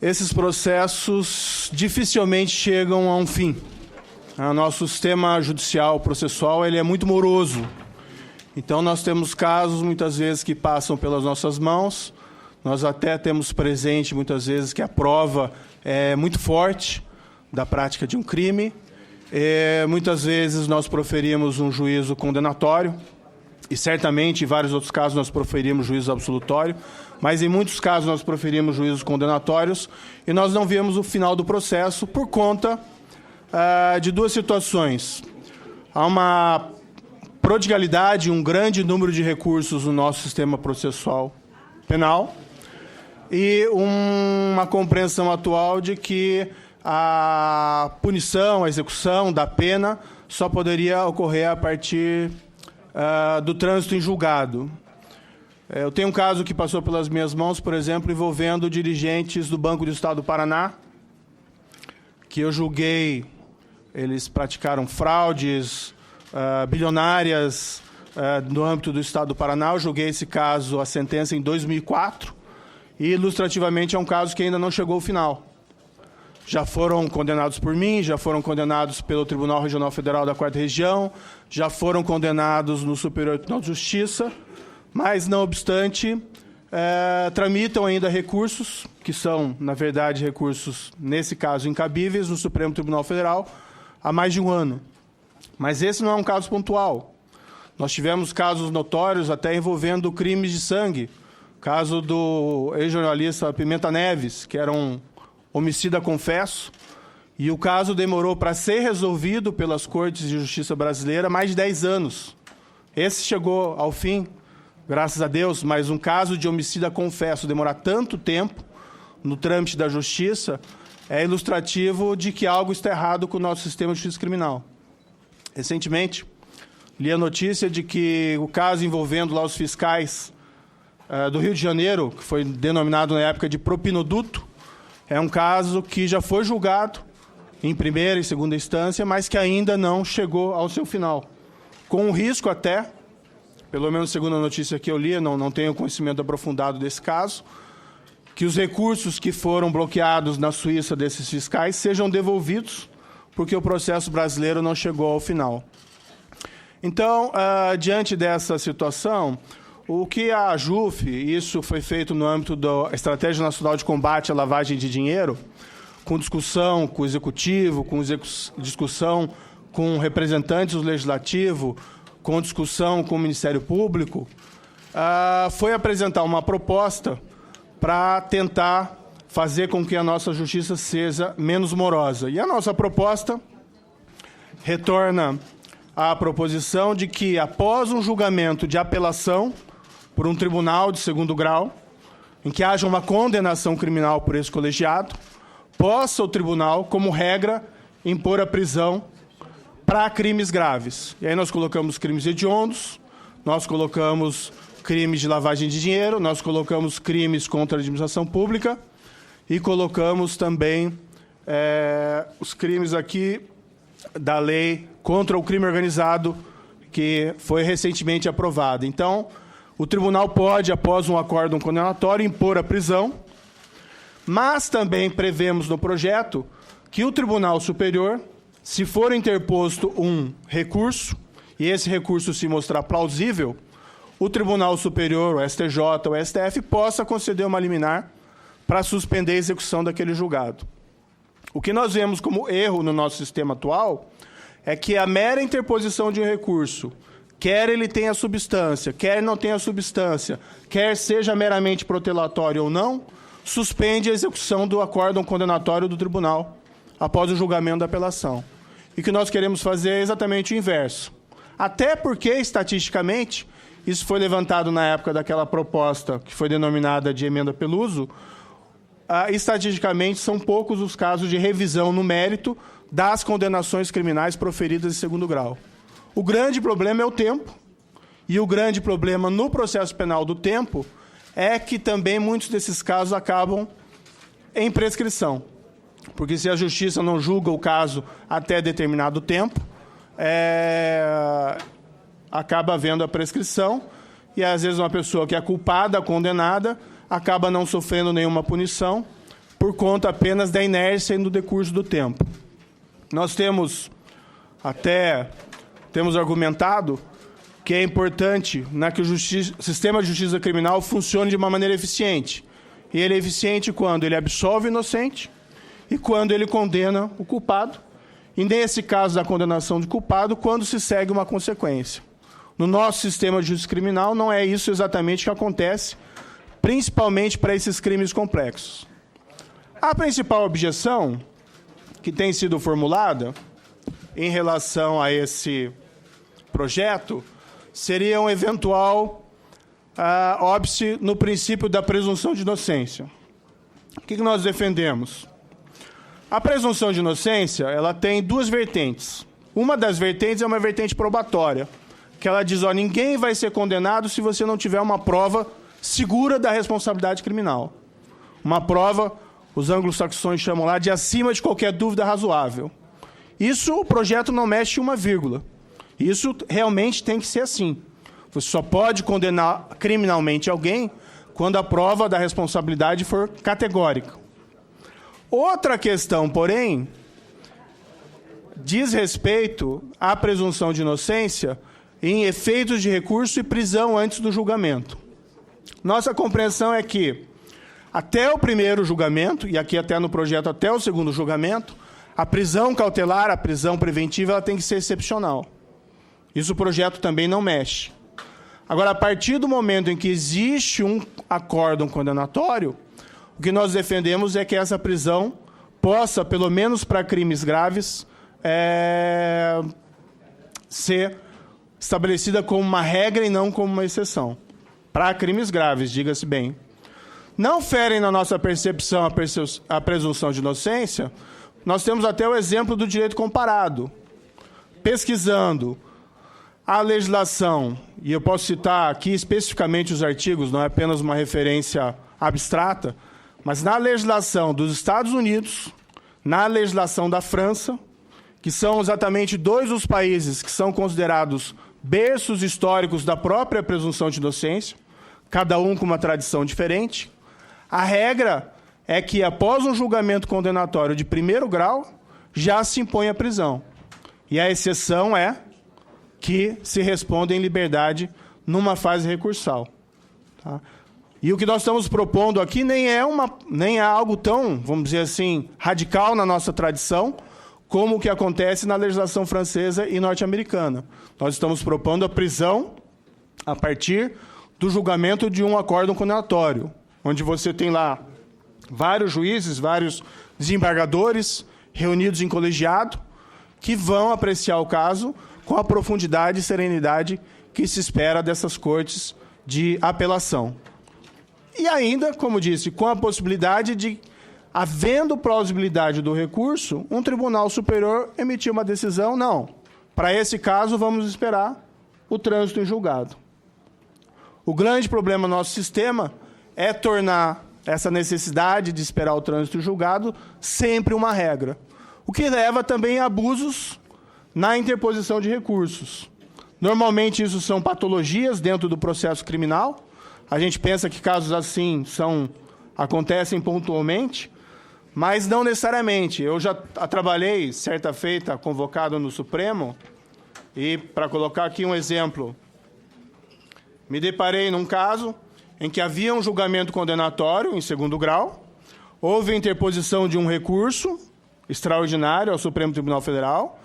esses processos dificilmente chegam a um fim. O nosso sistema judicial processual ele é muito moroso. Então, nós temos casos, muitas vezes, que passam pelas nossas mãos. Nós até temos presente, muitas vezes, que a prova é muito forte da prática de um crime. Muitas vezes, nós proferimos um juízo condenatório. E, certamente, em vários outros casos, nós proferimos juízo absolutório. Mas, em muitos casos, nós proferimos juízos condenatórios. E nós não vemos o final do processo por conta de duas situações. Há uma prodigalidade, um grande número de recursos no nosso sistema processual penal e uma compreensão atual de que a punição, a execução da pena só poderia ocorrer a partir do trânsito em julgado. Eu tenho um caso que passou pelas minhas mãos, por exemplo, envolvendo dirigentes do Banco do Estado do Paraná, que eu julguei, eles praticaram fraudes bilionárias no âmbito do Estado do Paraná. Eu julguei esse caso, a sentença, em 2004, e, ilustrativamente, é um caso que ainda não chegou ao final. Já foram condenados por mim, já foram condenados pelo Tribunal Regional Federal da 4ª Região, já foram condenados no Superior Tribunal de Justiça, mas, não obstante, tramitam ainda recursos, que são, na verdade, recursos, nesse caso, incabíveis, no Supremo Tribunal Federal, há mais de um ano. Mas esse não é um caso pontual. Nós tivemos casos notórios até envolvendo crimes de sangue. O caso do ex-jornalista Pimenta Neves, que era um homicida confesso, e o caso demorou para ser resolvido pelas Cortes de Justiça brasileira mais de 10 anos. Esse chegou ao fim, graças a Deus, mas um caso de homicida confesso demorar tanto tempo no trâmite da Justiça é ilustrativo de que algo está errado com o nosso sistema de justiça criminal. Recentemente, li a notícia de que o caso envolvendo lá os fiscais do Rio de Janeiro, que foi denominado na época de propinoduto, é um caso que já foi julgado em primeira e segunda instância, mas que ainda não chegou ao seu final. Com um risco até, pelo menos segundo a notícia que eu li, não tenho conhecimento aprofundado desse caso, que os recursos que foram bloqueados na Suíça desses fiscais sejam devolvidos, porque o processo brasileiro não chegou ao final. Então, diante dessa situação, o que a AJUF, isso foi feito no âmbito da Estratégia Nacional de Combate à Lavagem de Dinheiro, com discussão com o Executivo, com discussão com representantes do Legislativo, com discussão com o Ministério Público, foi apresentar uma proposta para tentar fazer com que a nossa justiça seja menos morosa. E a nossa proposta retorna à proposição de que, após um julgamento de apelação por um tribunal de segundo grau, em que haja uma condenação criminal por esse colegiado, possa o tribunal, como regra, impor a prisão para crimes graves. E aí nós colocamos crimes hediondos, nós colocamos crimes de lavagem de dinheiro, nós colocamos crimes contra a administração pública e colocamos também os crimes aqui da lei contra o crime organizado, que foi recentemente aprovada. Então, o tribunal pode, após um acórdão condenatório, impor a prisão, mas também prevemos no projeto que o Tribunal Superior, se for interposto um recurso, e esse recurso se mostrar plausível, o Tribunal Superior, o STJ, o STF, possa conceder uma liminar para suspender a execução daquele julgado. O que nós vemos como erro no nosso sistema atual é que a mera interposição de um recurso, quer ele tenha substância, quer não tenha substância, quer seja meramente protelatório ou não, suspende a execução do acórdão condenatório do tribunal após o julgamento da apelação. E o que nós queremos fazer é exatamente o inverso. Até porque, estatisticamente, isso foi levantado na época daquela proposta que foi denominada de emenda Peluso, estatisticamente são poucos os casos de revisão no mérito das condenações criminais proferidas em segundo grau. O grande problema é o tempo, e o grande problema no processo penal do tempo é que também muitos desses casos acabam em prescrição. Porque se a justiça não julga o caso até determinado tempo, acaba havendo a prescrição, e às vezes uma pessoa que é culpada, condenada, acaba não sofrendo nenhuma punição, por conta apenas da inércia e do decurso do tempo. Nós temos argumentado que é importante que o sistema de justiça criminal funcione de uma maneira eficiente. E ele é eficiente quando ele absolve o inocente e quando ele condena o culpado. E nesse caso da condenação de culpado, quando se segue uma consequência. No nosso sistema de justiça criminal, não é isso exatamente que acontece, principalmente para esses crimes complexos. A principal objeção que tem sido formulada em relação a esse projeto seria um eventual óbice no princípio da presunção de inocência. O que nós defendemos? A presunção de inocência, ela tem duas vertentes. Uma das vertentes é uma vertente probatória, que ela diz, ninguém vai ser condenado se você não tiver uma prova segura da responsabilidade criminal. Uma prova, os anglo-saxões chamam lá de acima de qualquer dúvida razoável. Isso o projeto não mexe uma vírgula. Isso realmente tem que ser assim. Você só pode condenar criminalmente alguém quando a prova da responsabilidade for categórica. Outra questão, porém, diz respeito à presunção de inocência em efeitos de recurso e prisão antes do julgamento. Nossa compreensão é que, até o primeiro julgamento, e aqui até no projeto até o segundo julgamento, a prisão cautelar, a prisão preventiva, ela tem que ser excepcional. Isso o projeto também não mexe. Agora, a partir do momento em que existe um acórdão condenatório, o que nós defendemos é que essa prisão possa, pelo menos para crimes graves, ser estabelecida como uma regra e não como uma exceção. Para crimes graves, diga-se bem. Não ferem, na nossa percepção, a presunção de inocência. Nós temos até o exemplo do direito comparado. Pesquisando a legislação, e eu posso citar aqui especificamente os artigos, não é apenas uma referência abstrata, mas na legislação dos Estados Unidos, na legislação da França, que são exatamente dois dos países que são considerados berços históricos da própria presunção de inocência, cada um com uma tradição diferente, a regra é que, após um julgamento condenatório de primeiro grau, já se impõe a prisão. E a exceção é que se responde em liberdade numa fase recursal. Tá? E o que nós estamos propondo aqui nem é algo tão, vamos dizer assim, radical na nossa tradição, como o que acontece na legislação francesa e norte-americana. Nós estamos propondo a prisão a partir do julgamento de um acórdão condenatório, onde você tem lá vários juízes, vários desembargadores reunidos em colegiado, que vão apreciar o caso com a profundidade e serenidade que se espera dessas cortes de apelação. E ainda, como disse, com a possibilidade de, havendo plausibilidade do recurso, um tribunal superior emitir uma decisão, não. Para esse caso, vamos esperar o trânsito em julgado. O grande problema do nosso sistema é tornar essa necessidade de esperar o trânsito em julgado sempre uma regra. O que leva também a abusos na interposição de recursos. Normalmente, isso são patologias dentro do processo criminal. A gente pensa que casos assim acontecem pontualmente, mas não necessariamente. Eu já trabalhei, certa feita, convocado no Supremo, e, para colocar aqui um exemplo, me deparei num caso em que havia um julgamento condenatório em segundo grau, houve a interposição de um recurso extraordinário ao Supremo Tribunal Federal,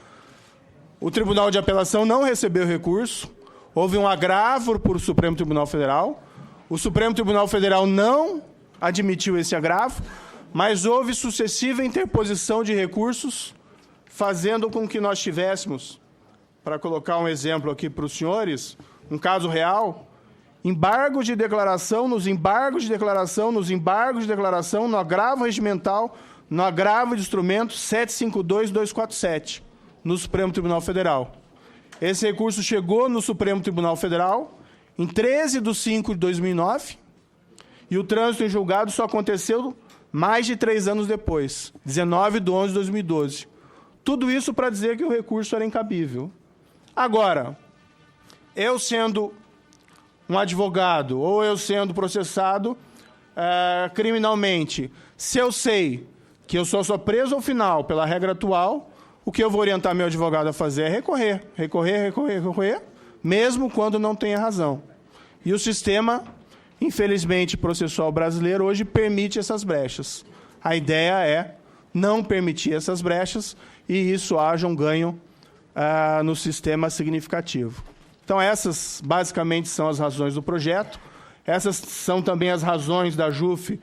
o Tribunal de Apelação não recebeu recurso, houve um agravo para o Supremo Tribunal Federal, o Supremo Tribunal Federal não admitiu esse agravo, mas houve sucessiva interposição de recursos, fazendo com que nós tivéssemos, para colocar um exemplo aqui para os senhores, um caso real, embargos de declaração, nos embargos de declaração, nos embargos de declaração, no agravo regimental, no agravo de instrumento 752.247, no Supremo Tribunal Federal. Esse recurso chegou no Supremo Tribunal Federal em 13 de 5 de 2009, e o trânsito em julgado só aconteceu mais de 3 anos depois, 19 de 11 de 2012. Tudo isso para dizer que o recurso era incabível. Agora, eu sendo um advogado ou eu sendo processado, criminalmente, se eu sei que eu só sou preso ao final pela regra atual, o que eu vou orientar meu advogado a fazer é recorrer, mesmo quando não tenha razão. E o sistema, infelizmente, processual brasileiro hoje permite essas brechas. A ideia é não permitir essas brechas e isso haja um ganho no sistema significativo. Então, essas, basicamente, são as razões do projeto. Essas são também as razões da JUF,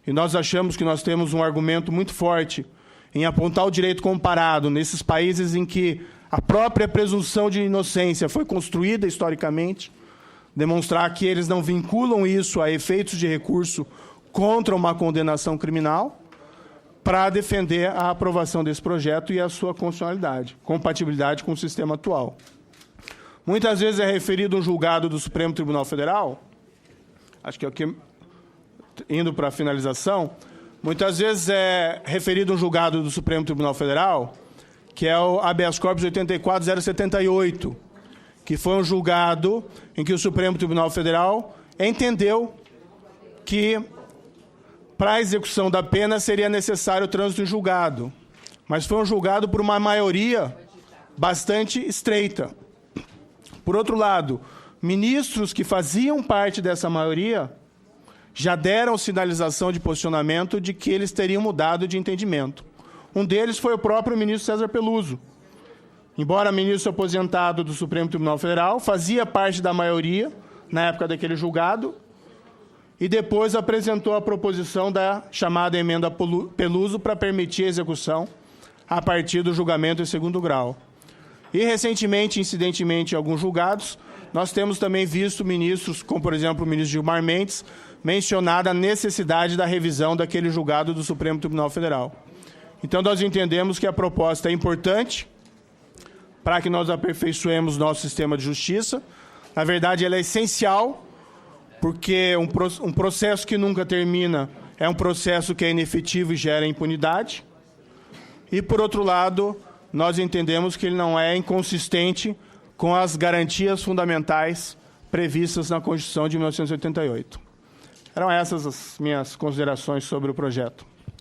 e nós achamos que nós temos um argumento muito forte em apontar o direito comparado nesses países em que a própria presunção de inocência foi construída historicamente, demonstrar que eles não vinculam isso a efeitos de recurso contra uma condenação criminal, para defender a aprovação desse projeto e a sua constitucionalidade, compatibilidade com o sistema atual. Muitas vezes é referido um julgado do Supremo Tribunal Federal, acho que é o que, indo para a finalização, muitas vezes é referido um julgado do Supremo Tribunal Federal, que é o habeas corpus 84.078, que foi um julgado em que o Supremo Tribunal Federal entendeu que, para a execução da pena, seria necessário o trânsito em julgado. Mas foi um julgado por uma maioria bastante estreita. Por outro lado, ministros que faziam parte dessa maioria já deram sinalização de posicionamento de que eles teriam mudado de entendimento. Um deles foi o próprio ministro César Peluso. Embora ministro aposentado do Supremo Tribunal Federal, fazia parte da maioria na época daquele julgado e depois apresentou a proposição da chamada emenda Peluso para permitir a execução a partir do julgamento em segundo grau. E, recentemente, incidentemente, em alguns julgados, nós temos também visto ministros, como, por exemplo, o ministro Gilmar Mendes, mencionada a necessidade da revisão daquele julgado do Supremo Tribunal Federal. Então, nós entendemos que a proposta é importante para que nós aperfeiçoemos nosso sistema de justiça. Na verdade, ela é essencial, porque um processo que nunca termina é um processo que é inefetivo e gera impunidade. E, por outro lado, nós entendemos que ele não é inconsistente com as garantias fundamentais previstas na Constituição de 1988. Eram essas as minhas considerações sobre o projeto.